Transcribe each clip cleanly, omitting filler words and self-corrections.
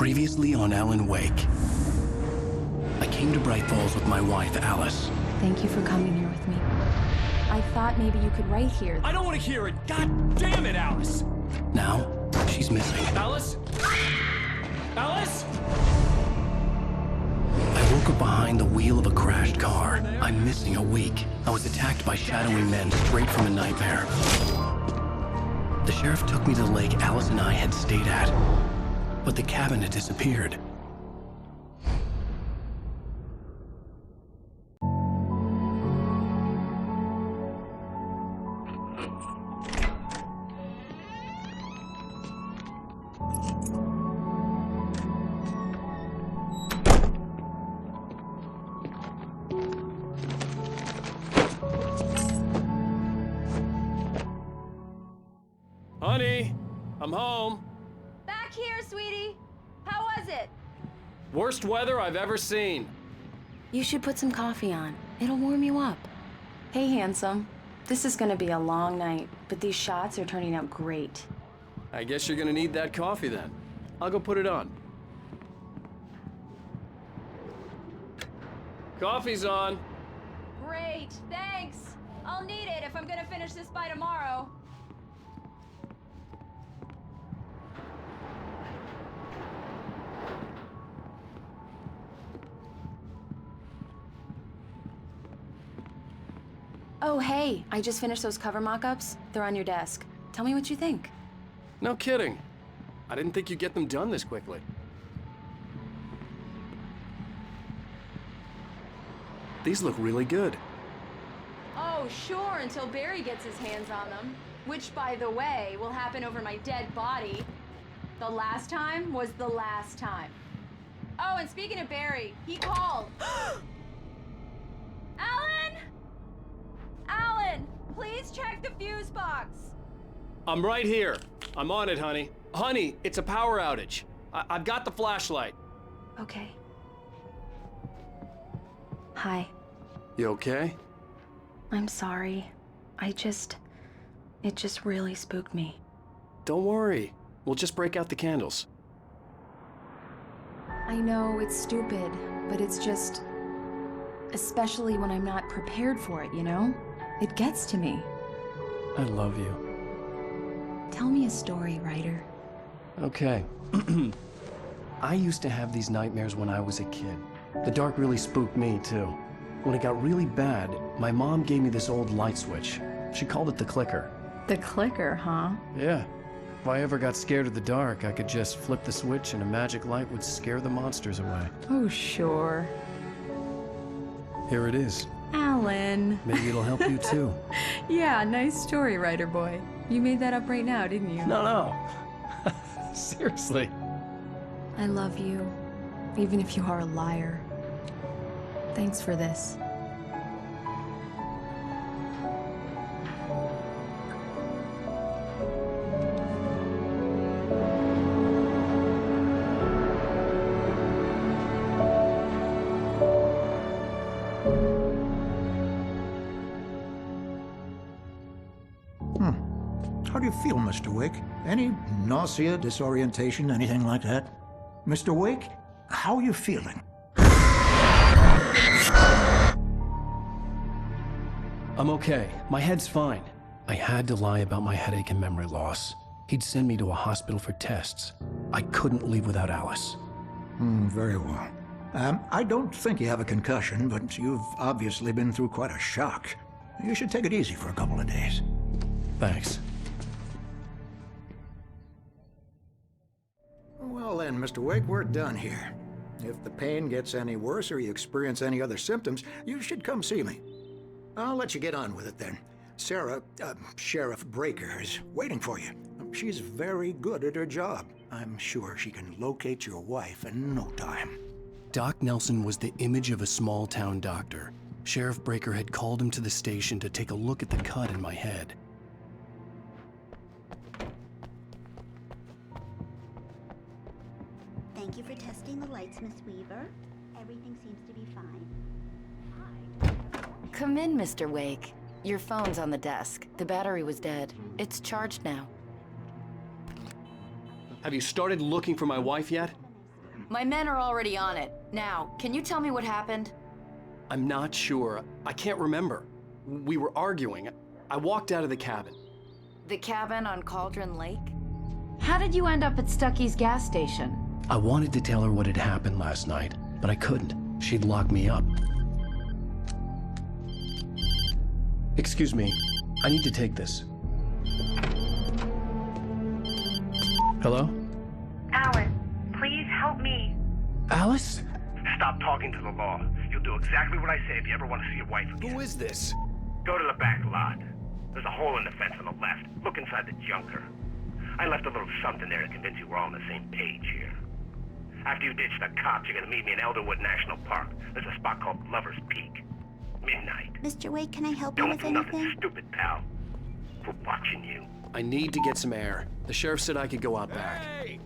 Previously on Alan Wake. I came to Bright Falls with my wife, Alice. Thank you for coming here with me. I thought maybe you could write here. I don't want to hear it! God damn it, Alice! Now, she's missing. Alice? Alice? I woke up behind the wheel of a crashed car. I'm missing a week. I was attacked by shadowy men straight from a nightmare. The sheriff took me to the lake Alice and I had stayed at, but the cabin had disappeared. Honey, I'm home. Back here, sweetie. How was it? Worst weather I've ever seen. You should put some coffee on. It'll warm you up. Hey, handsome. This is gonna be a long night, but these shots are turning out great. I guess you're gonna need that coffee then. I'll go put it on. Coffee's on. Great, thanks. I'll need it if I'm gonna finish this by tomorrow. Oh, hey, I just finished those cover mock-ups. They're on your desk. Tell me what you think. No kidding. I didn't think you'd get them done this quickly. These look really good. Oh, sure, until Barry gets his hands on them. Which, by the way, will happen over my dead body. The last time was the last time. Oh, and speaking of Barry, he called. Alan! Alan, please check the fuse box. I'm right here. I'm on it, honey. Honey, it's a power outage. I've got the flashlight. Okay. Hi. You okay? I'm sorry. It just really spooked me. Don't worry. We'll just break out the candles. I know it's stupid, but it's just... especially when I'm not prepared for it, you know? It gets to me. I love you. Tell me a story, writer. Okay. I used to have these nightmares when I was a kid. The dark really spooked me, too. When it got really bad, my mom gave me this old light switch. She called it the clicker. The clicker, huh? Yeah. If I ever got scared of the dark, I could just flip the switch and a magic light would scare the monsters away. Oh, sure. Here it is. Alan. Maybe it'll help you, too. Yeah, nice story, writer boy. You made that up right now, didn't you? No. Seriously. I love you, even if you are a liar. Thanks for this. How do you feel, Mr. Wake? Any nausea, disorientation, anything like that? Mr. Wake, how are you feeling? I'm okay. My head's fine. I had to lie about my headache and memory loss. He'd send me to a hospital for tests. I couldn't leave without Alice. Very well. I don't think you have a concussion, but you've obviously been through quite a shock. You should take it easy for a couple of days. Thanks. Well then, Mr. Wake, we're done here. If the pain gets any worse or you experience any other symptoms, you should come see me. I'll let you get on with it then. Sarah, Sheriff Breaker, is waiting for you. She's very good at her job. I'm sure she can locate your wife in no time. Doc Nelson was the image of a small-town doctor. Sheriff Breaker had called him to the station to take a look at the cut in my head. Thank you for testing the lights, Miss Weaver. Everything seems to be fine. Come in, Mr. Wake. Your phone's on the desk. The battery was dead. It's charged now. Have you started looking for my wife yet? My men are already on it. Now, can you tell me what happened? I'm not sure. I can't remember. We were arguing. I walked out of the cabin. The cabin on Cauldron Lake? How did you end up at Stucky's gas station? I wanted to tell her what had happened last night, but I couldn't. She'd lock me up. Excuse me, I need to take this. Hello? Alice, please help me. Alice? Stop talking to the law. You'll do exactly what I say if you ever want to see your wife again. Who is this? Go to the back lot. There's a hole in the fence on the left. Look inside the junker. I left a little something there to convince you we're all on the same page here. After you ditch the cops, you're gonna meet me in Elderwood National Park. There's a spot called Lover's Peak. Midnight. Mr. Wake, can I help you Don't with do anything? nothing stupid, pal. We're watching you. I need to get some air. The sheriff said I could go out back. Hey,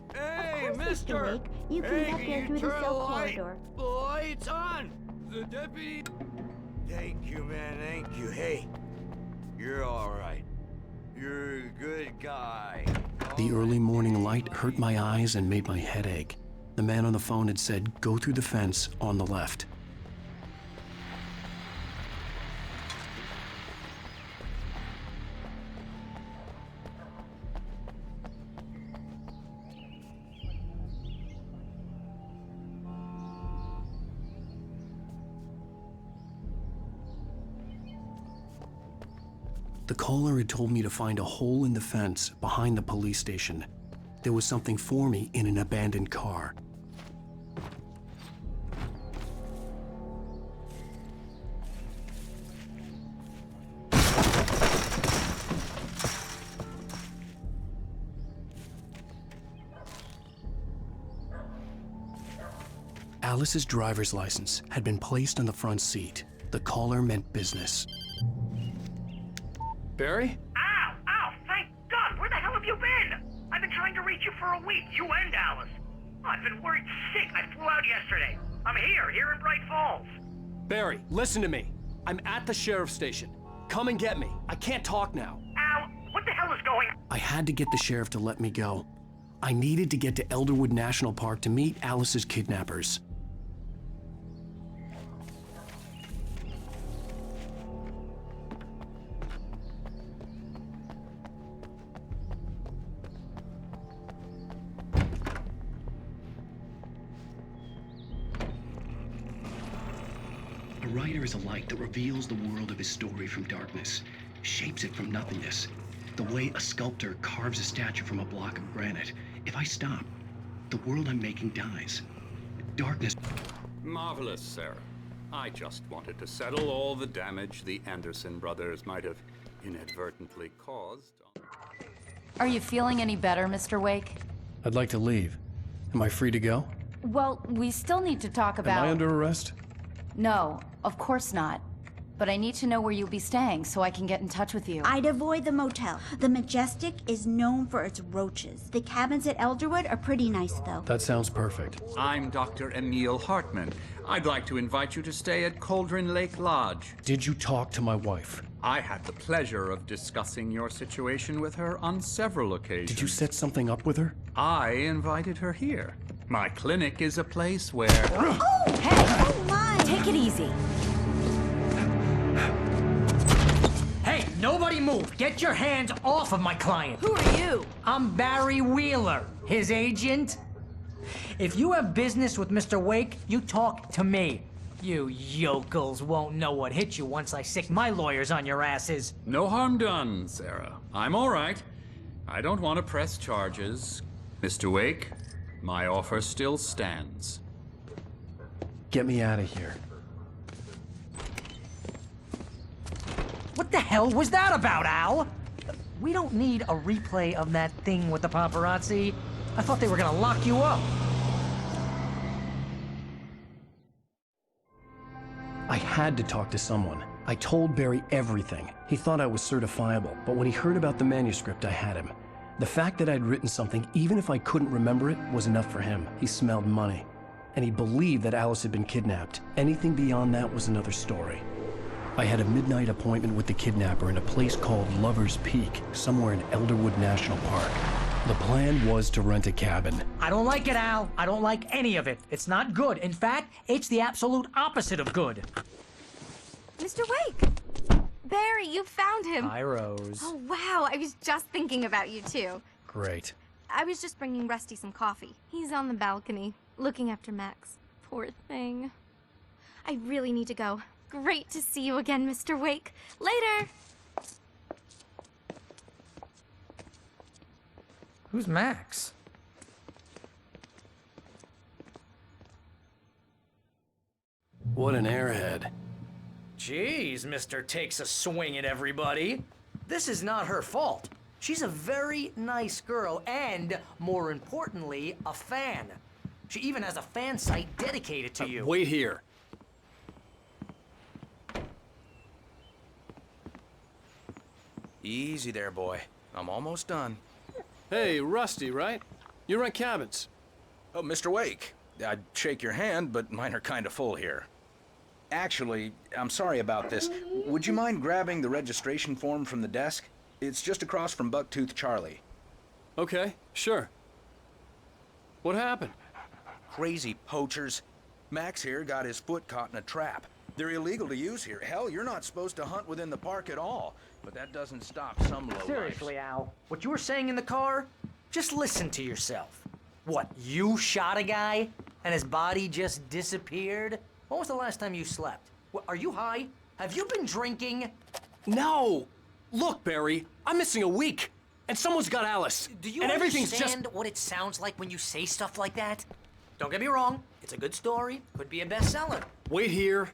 Of course, Mr. Wake. You can get there through the cell corridor. The light's on. The deputy. Thank you, man. Thank you. Hey, you're all right. You're a good guy. The early morning light hurt my eyes and made my head ache. The man on the phone had said, go through the fence on the left. The caller had told me to find a hole in the fence behind the police station. There was something for me in an abandoned car. Alice's driver's license had been placed on the front seat. The caller meant business. Barry? Ow! Ow! Thank God! Where the hell have you been? I've been trying to reach you for a week, you and Alice. I've been worried sick. I flew out yesterday. I'm here in Bright Falls. Barry, listen to me. I'm at the sheriff's station. Come and get me. I can't talk now. Al, what the hell is going on? I had to get the sheriff to let me go. I needed to get to Elderwood National Park to meet Alice's kidnappers. A writer is a light that reveals the world of his story from darkness, shapes it from nothingness. The way a sculptor carves a statue from a block of granite. If I stop, the world I'm making dies. Darkness. Marvelous, Sarah. I just wanted to settle all the damage the Anderson brothers might have inadvertently caused. Are you feeling any better, Mr. Wake? I'd like to leave. Am I free to go? Well, we still need to talk about... Am I under arrest? No, of course not. But I need to know where you'll be staying so I can get in touch with you. I'd avoid the motel. The Majestic is known for its roaches. The cabins at Elderwood are pretty nice, though. That sounds perfect. I'm Dr. Emil Hartman. I'd like to invite you to stay at Cauldron Lake Lodge. Did you talk to my wife? I had the pleasure of discussing your situation with her on several occasions. Did you set something up with her? I invited her here. My clinic is a place where... Oh, hey! Oh, my! Take it easy. Hey, nobody move! Get your hands off of my client! Who are you? I'm Barry Wheeler, his agent. If you have business with Mr. Wake, you talk to me. You yokels won't know what hit you once I sick my lawyers on your asses. No harm done, Sarah. I'm all right. I don't want to press charges. Mr. Wake, my offer still stands. Get me out of here. What the hell was that about, Al? We don't need a replay of that thing with the paparazzi. I thought they were gonna lock you up. I had to talk to someone. I told Barry everything. He thought I was certifiable, but when he heard about the manuscript, I had him. The fact that I'd written something, even if I couldn't remember it, was enough for him. He smelled money. And he believed that Alice had been kidnapped. Anything beyond that was another story. I had a midnight appointment with the kidnapper in a place called Lover's Peak, somewhere in Elderwood National Park. The plan was to rent a cabin. I don't like it, Al. I don't like any of it. It's not good. In fact, it's the absolute opposite of good. Mr. Wake! Barry, you found him. Hi, Rose. Oh, wow. I was just thinking about you, too. Great. I was just bringing Rusty some coffee. He's on the balcony, looking after Max. Poor thing. I really need to go. Great to see you again, Mr. Wake. Later! Who's Max? What an airhead. Jeez, Mr. Takes a swing at everybody. This is not her fault. She's a very nice girl and, more importantly, a fan. She even has a fan site dedicated to you. Wait here. Easy there, boy. I'm almost done. Hey, Rusty, right? You rent cabins. Oh, Mr. Wake. I'd shake your hand, but mine are kind of full here. Actually, I'm sorry about this. Would you mind grabbing the registration form from the desk? It's just across from Bucktooth Charlie. Okay, sure. What happened? Crazy poachers. Max here got his foot caught in a trap. They're illegal to use here. Hell, you're not supposed to hunt within the park at all. But that doesn't stop some lowlifes. Seriously, Al, what you were saying in the car? Just listen to yourself. What, you shot a guy and his body just disappeared? When was the last time you slept? What, are you high? Have you been drinking? No! Look, Barry, I'm missing a week. And someone's got Alice. Do you and everything's understand what it sounds like when you say stuff like that? Don't get me wrong, it's a good story, could be a bestseller. Wait here.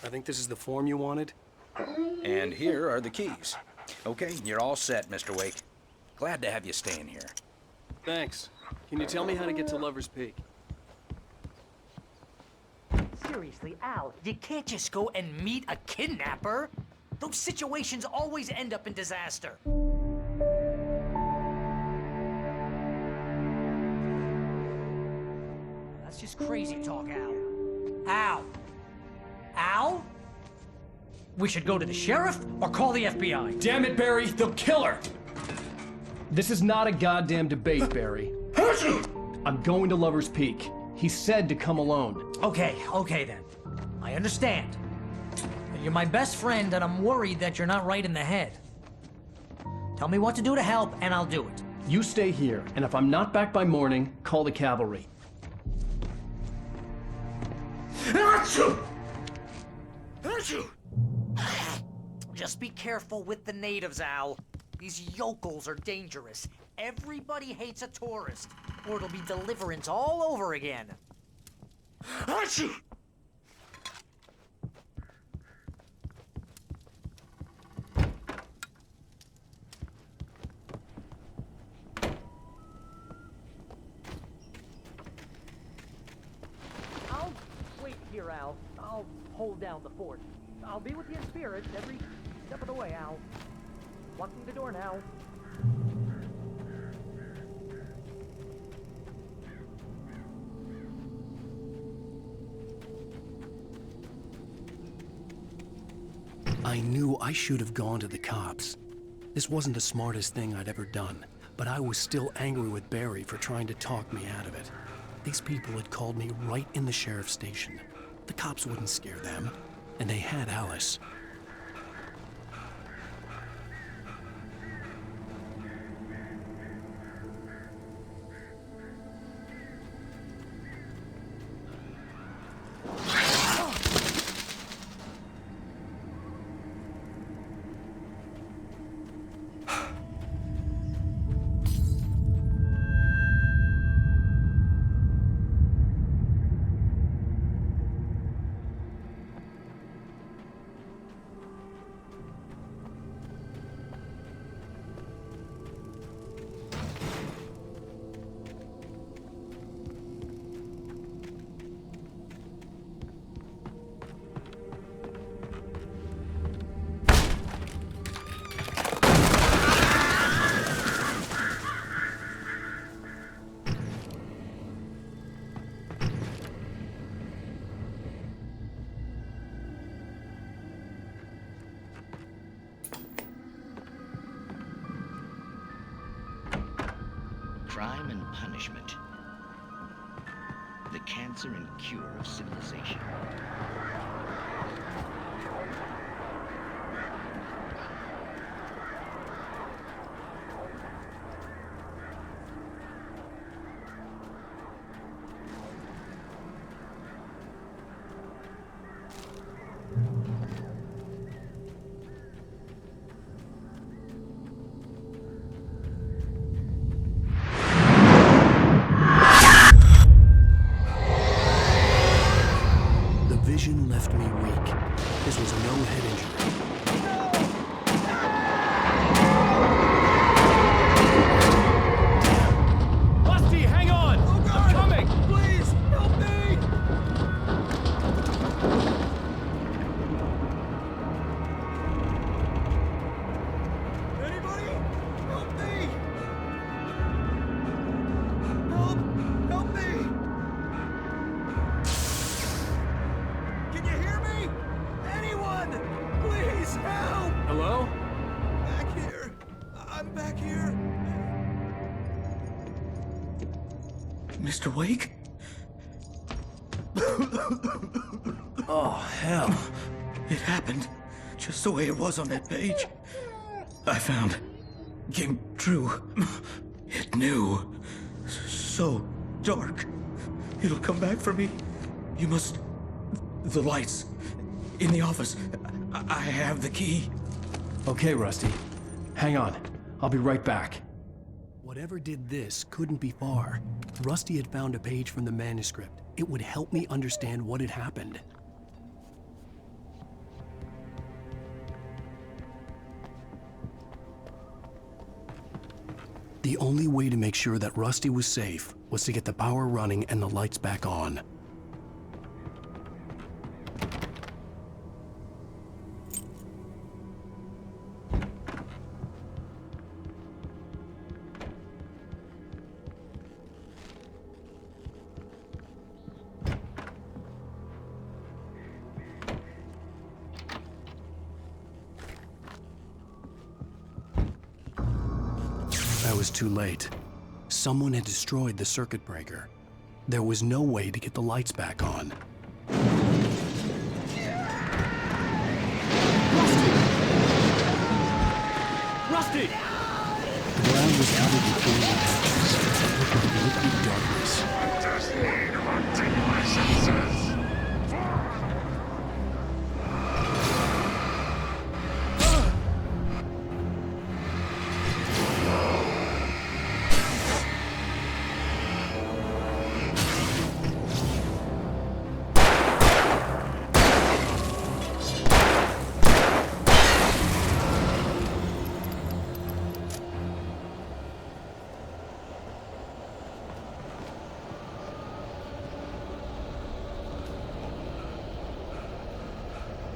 I think this is the form you wanted. And here are the keys. Okay, you're all set, Mr. Wake. Glad to have you staying here. Thanks. Can you tell me how to get to Lover's Peak? Seriously, Al, you can't just go and meet a kidnapper. Those situations always end up in disaster. That's just crazy talk, Al. Al? Al? We should go to the sheriff or call the FBI. Damn it, Barry, they'll kill her! This is not a goddamn debate, Barry. I'm going to Lover's Peak. He said to come alone. Okay then. I understand. You're my best friend, and I'm worried that you're not right in the head. Tell me what to do to help, and I'll do it. You stay here, and if I'm not back by morning, call the cavalry. Just be careful with the natives, Al. These yokels are dangerous. Everybody hates a tourist, or it'll be Deliverance all over again. I'll wait here, Al. I'll hold down the fort. I'll be with you in spirit every step of the way, Al. Locking the door now. I knew I should have gone to the cops. This wasn't the smartest thing I'd ever done, but I was still angry with Barry for trying to talk me out of it. These people had called me right in the sheriff's station. The cops wouldn't scare them, and they had Alice. Crime and punishment. The cancer and cure of civilization. Vision left me weak. This was no head injury. Rusty, hang on! Oh God! I'm coming! Please, help me! Anybody? Help me! Help me! Can you hear me? Anyone? Please help! Hello? Back here. I'm back here. Mr. Wake? Oh, hell. It happened just the way it was on that page. I found. Came true. It knew. So dark. It'll come back for me. You must. The lights. In the office. I have the key. Okay, Rusty. Hang on. I'll be right back. Whatever did this couldn't be far. Rusty had found a page from the manuscript. It would help me understand what had happened. The only way to make sure that Rusty was safe was to get the power running and the lights back on. I was too late. Someone had destroyed the circuit breaker. There was no way to get the lights back on. Rusty! The ground was covered with glowing patches, with liquid darkness.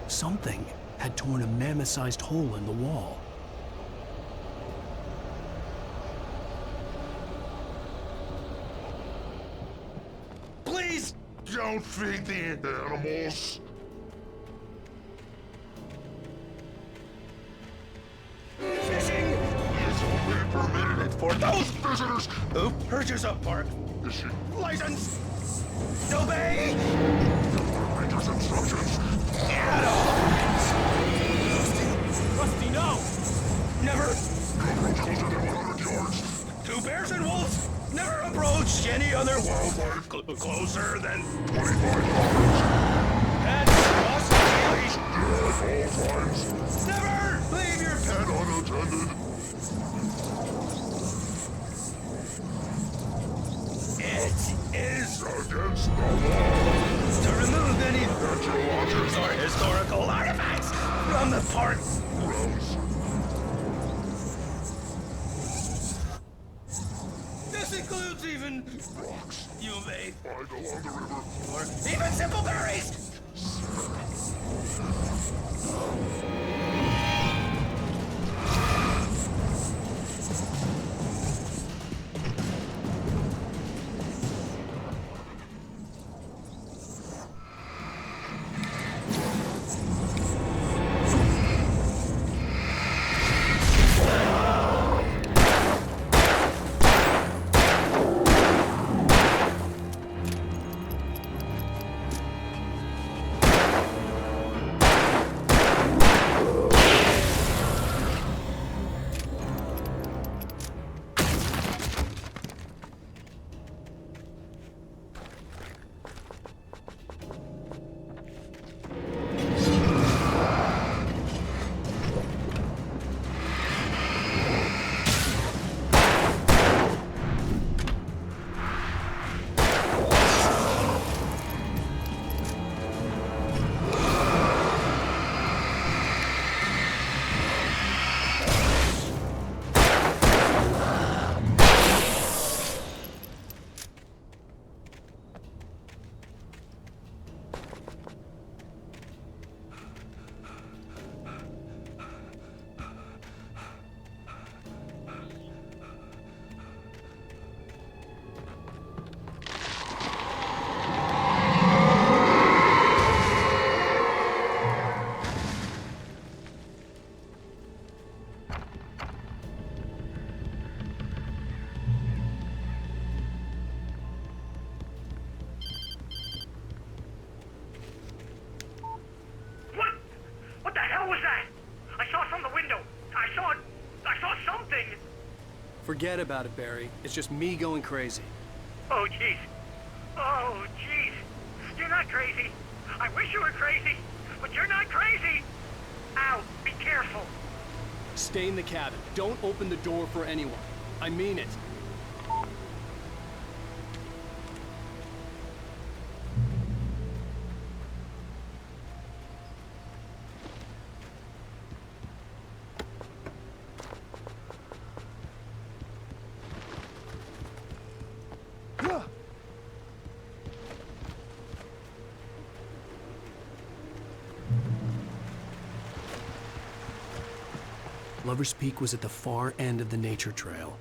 Something had torn a mammoth-sized hole in the wall. Please! Don't feed the animals. Fishing is only permitted for those visitors who purchase a park license. Obey! Ranger's instructions. Rusty, no! Never. Approach closer than 100 yards. Two bears and wolves. Never approach any other wildlife closer than 25 yards. pets, possibilities. At all times. Never leave your pet Unattended. It is Against the law. to remove any Archaeologists or historical artifacts from the park. grounds. This includes even Rocks. you may Find along the river. or even simple berries. Forget about it, Barry. It's just me going crazy. Oh, jeez. Oh, jeez. You're not crazy. I wish you were crazy, but you're not crazy. Ow, be careful. Stay in the cabin. Don't open the door for anyone. I mean it. Lover's Peak was at the far end of the nature trail.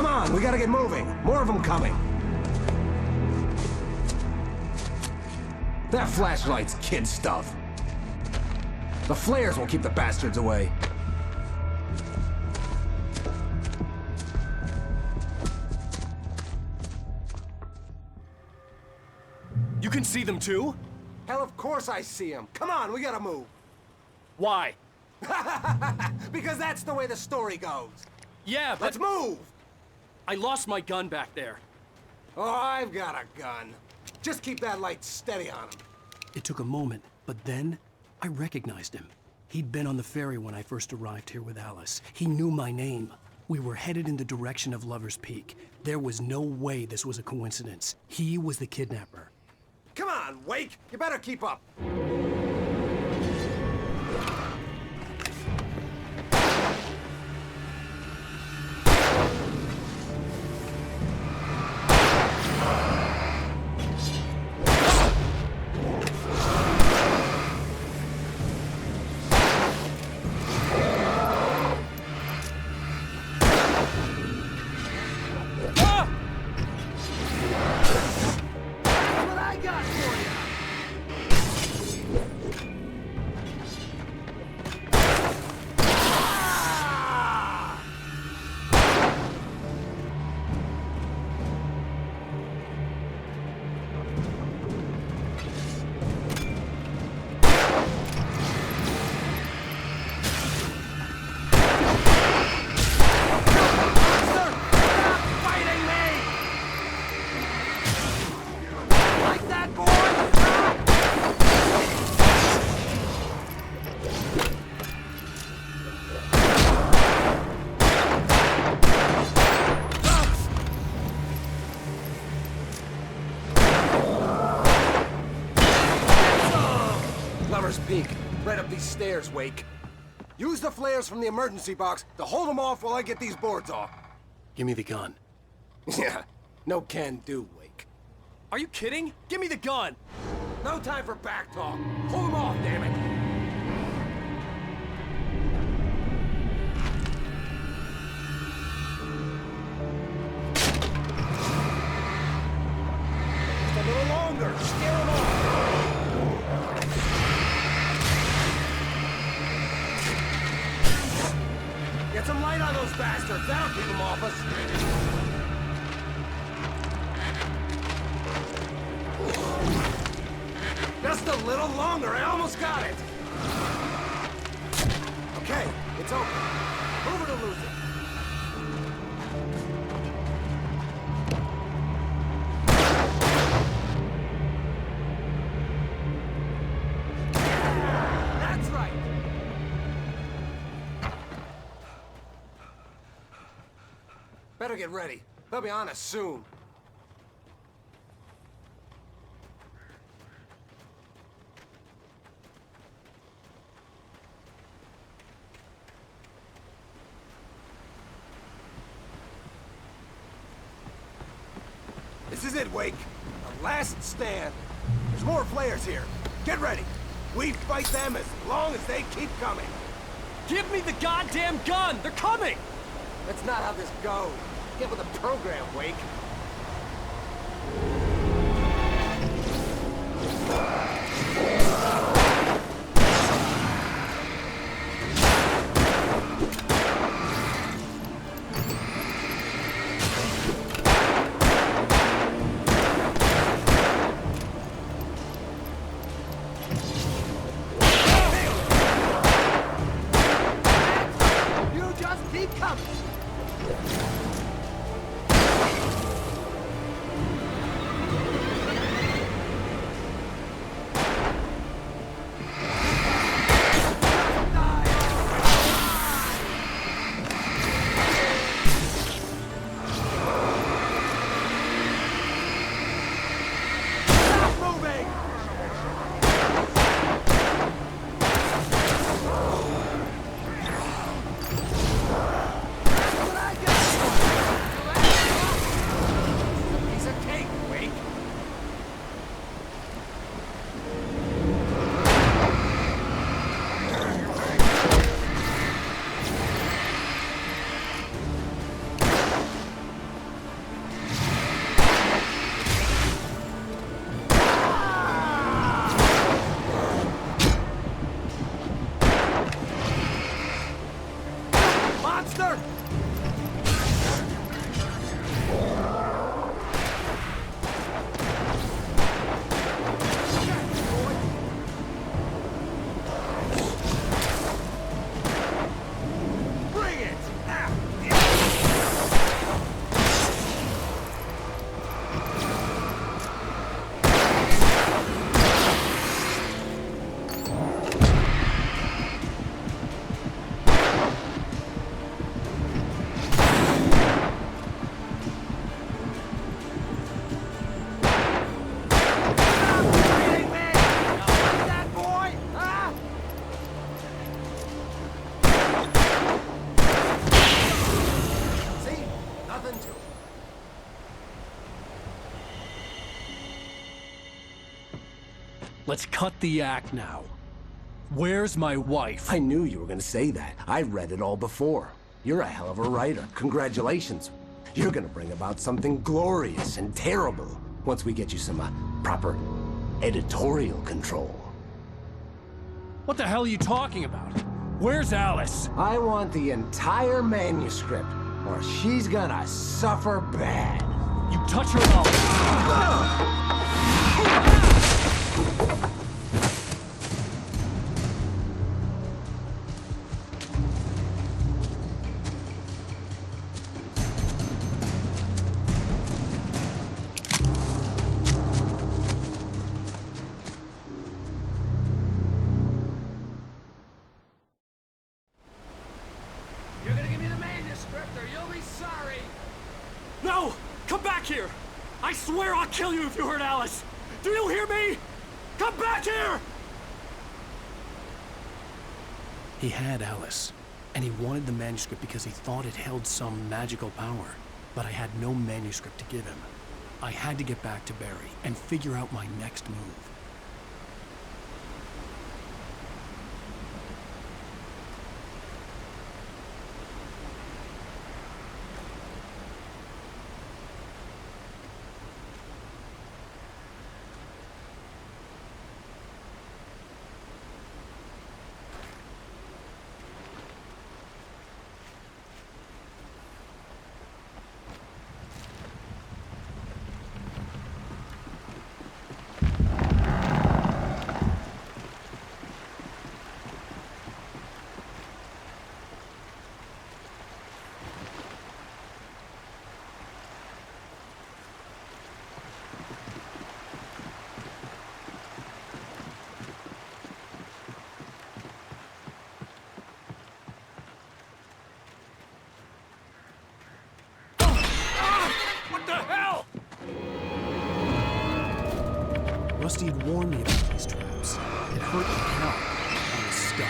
Come on, we gotta get moving. More of them coming. That flashlight's kid stuff. The flares will keep the bastards away. You can see them too? Hell, of course I see them. Come on, we gotta move. Why? Because that's the way the story goes. Yeah, but... Let's move! I lost my gun back there. Oh, I've got a gun. Just keep that light steady on him. It took a moment, but then I recognized him. He'd been on the ferry when I first arrived here with Alice. He knew my name. We were headed in the direction of Lover's Peak. There was no way this was a coincidence. He was the kidnapper. Come on, Wake! You better keep up. Peak. Right up these stairs, Wake. Use the flares from the emergency box to hold them off while I get these boards off. Give me the gun. Yeah, no can do, Wake. Are you kidding? Give me the gun! No time for back talk. Hold them off, damn it! Just a little longer. Scare them off. Get some light on those bastards. That'll keep them off us. Just a little longer. I almost got it. Okay, it's open. Move it or lose it. That's right. Better get ready. They'll be on us soon. This is it, Wake. The last stand. There's more flares here. Get ready. We fight them as long as they keep coming. Give me the goddamn gun! They're coming! That's not how this goes. Get with the program, Wake. You just keep coming. nothing to it. Let's cut the act now. Where's my wife? I knew you were gonna say that. I read it all before. You're a hell of a writer. Congratulations. You're gonna bring about something glorious and terrible once we get you some proper editorial control. What the hell are you talking about? Where's Alice? I want the entire manuscript, or she's gonna suffer bad. You touch her and I'll... You're gonna give me the manuscript or you'll be sorry. No! Come back here! I swear I'll kill you if you hurt Alice! Do you hear me? Come back here! He had Alice, and he wanted the manuscript because he thought it held some magical power. But I had no manuscript to give him. I had to get back to Barry and figure out my next move. What the hell? Rusty had warned me about these traps. It hurt like hell. I was stuck.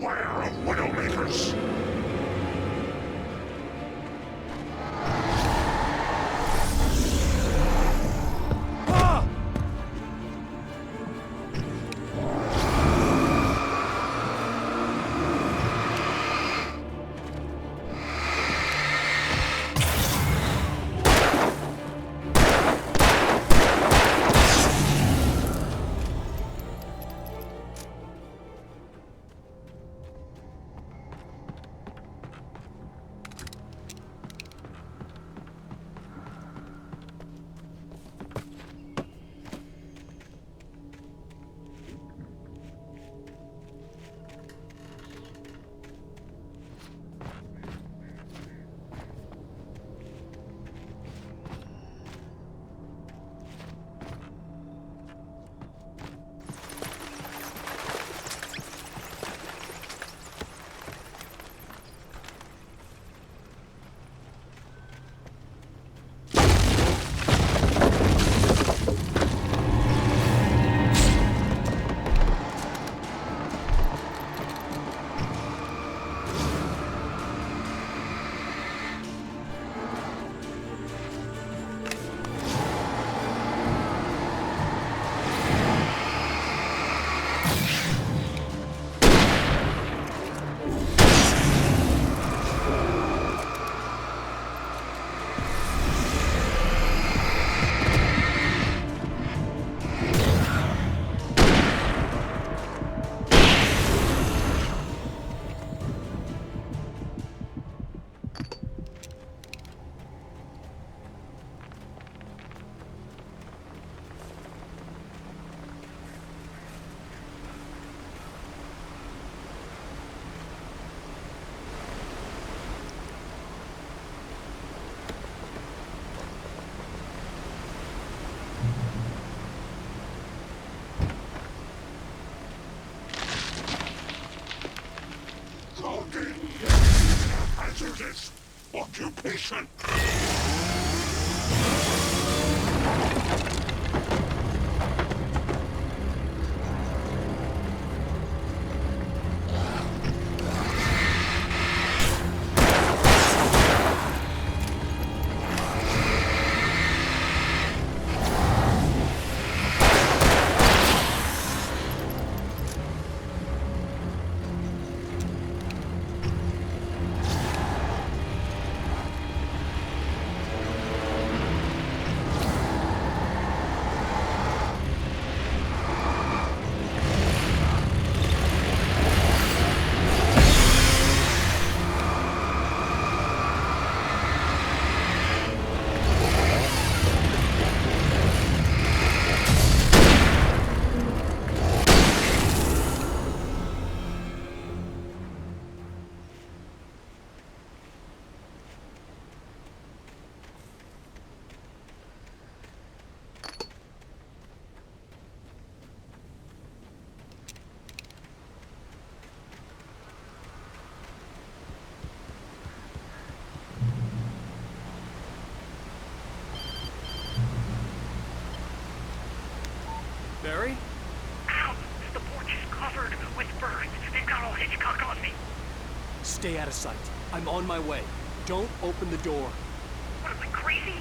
Beware of Widowmakers. Hazardous occupation. Barry? Ow! The porch is covered with birds. They've got all Hitchcock on me. Stay out of sight. I'm on my way. Don't open the door. What, am I crazy?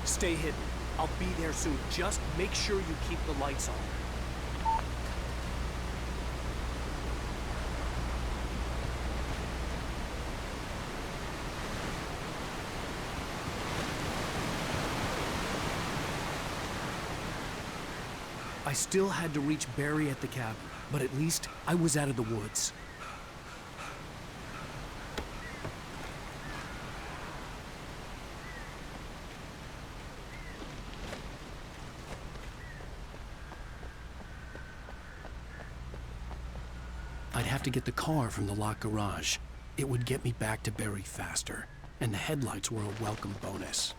Stay hidden. I'll be there soon. Just make sure you keep the lights on. I still had to reach Barry at the cabin, but at least I was out of the woods. I'd have to get the car from the locked garage. It would get me back to Barry faster, and the headlights were a welcome bonus.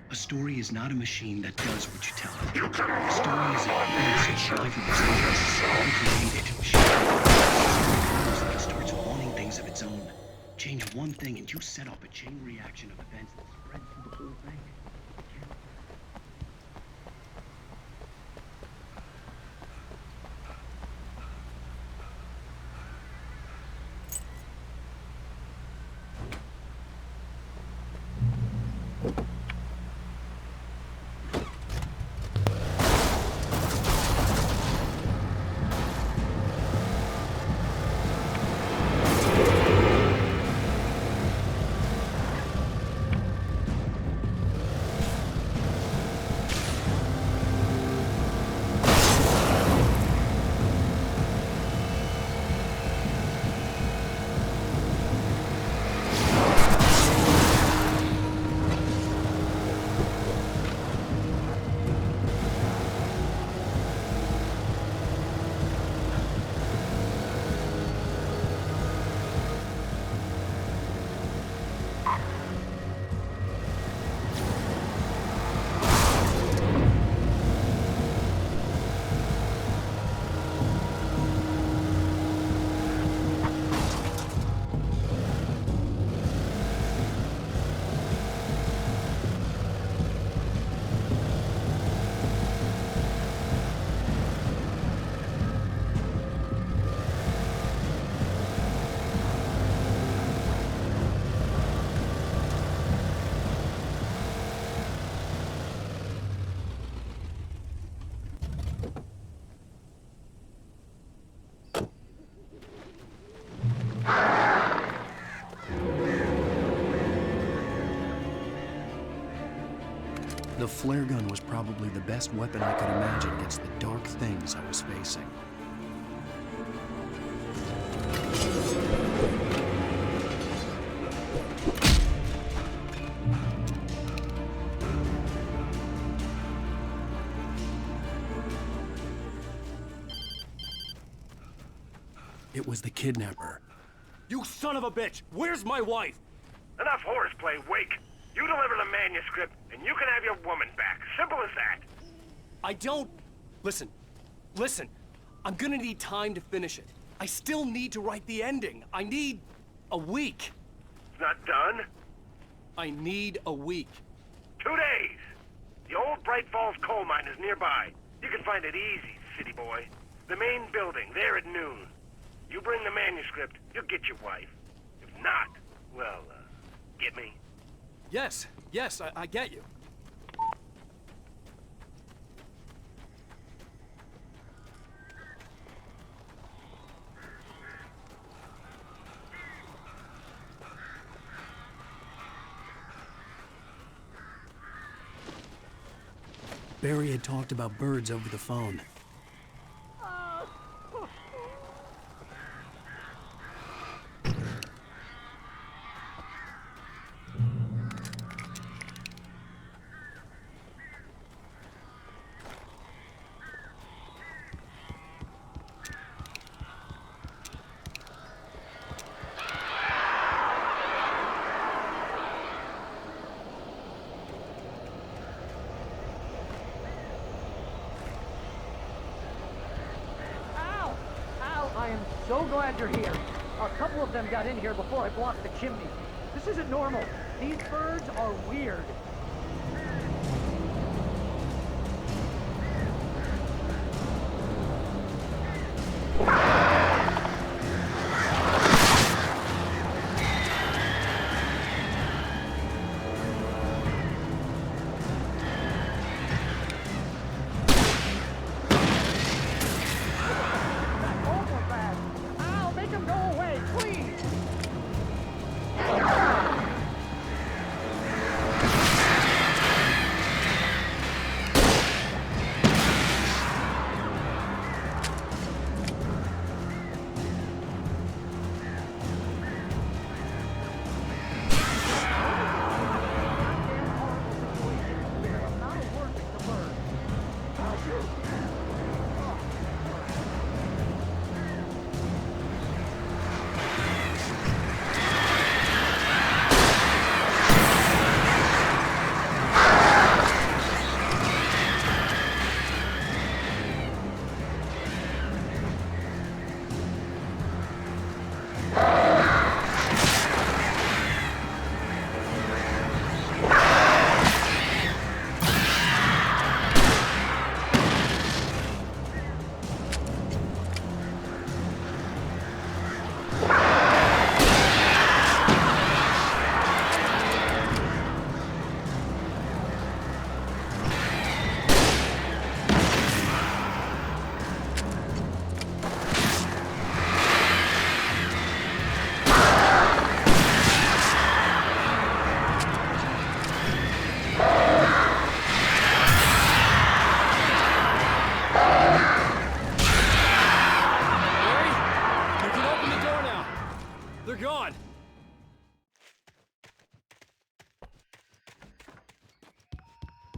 A story is not a machine that does what you tell it. A story is a It starts wanting things of its own. Change one thing and you set off a chain reaction of events that spread through the whole thing. The flare gun was probably the best weapon I could imagine against the dark things I was facing. It was the kidnapper. You son of a bitch! Where's my wife? Enough horseplay, Wake. You deliver the manuscript, and you can have your woman back. Simple as that. I don't... Listen. I'm gonna need time to finish it. I still need to write the ending. I need a week. It's not done? I need a week. 2 days. The old Bright Falls coal mine is nearby. You can find it easy, city boy. The main building, there at noon. You bring the manuscript, you'll get your wife. If not, well, get me? Yes, I get you. Barry had talked about birds over the phone. I am so glad you're here. A couple of them got in here before I blocked the chimney. This isn't normal. These birds are weird.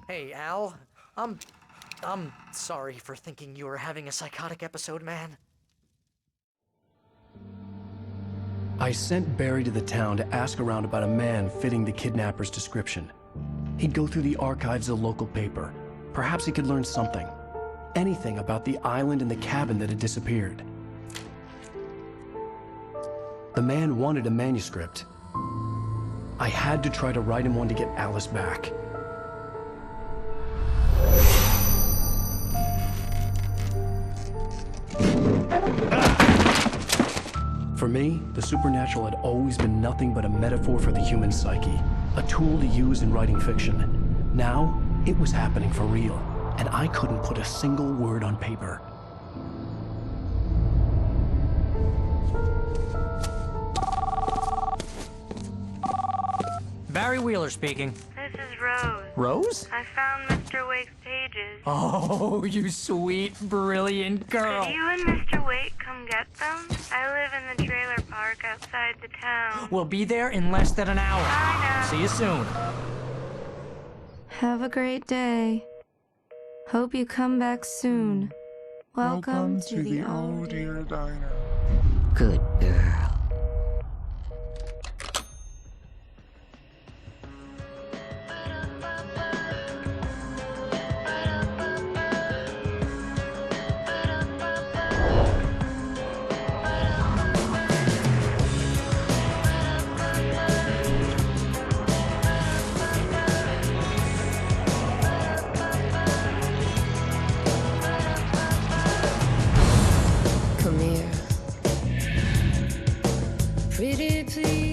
Hey, Al. I'm sorry for thinking you were having a psychotic episode, man. I sent Barry to the town to ask around about a man fitting the kidnapper's description. He'd go through the archives of the local paper. Perhaps he could learn something. Anything about the island and the cabin that had disappeared. The man wanted a manuscript. I had to try to write him one to get Alice back. For me, the supernatural had always been nothing but a metaphor for the human psyche, a tool to use in writing fiction. Now, it was happening for real, and I couldn't put a single word on paper. Barry Wheeler speaking. This is Rose. Rose? I found Mr. Wake's pages. Oh, you sweet, brilliant girl. Could you and Mr. Wake come get them? I live in the trailer park outside the town. We'll be there in less than an hour. Bye now. See you soon. Have a great day. Hope you come back soon. Welcome to the Oh Dear Diner. Good girl. Come here, pretty please.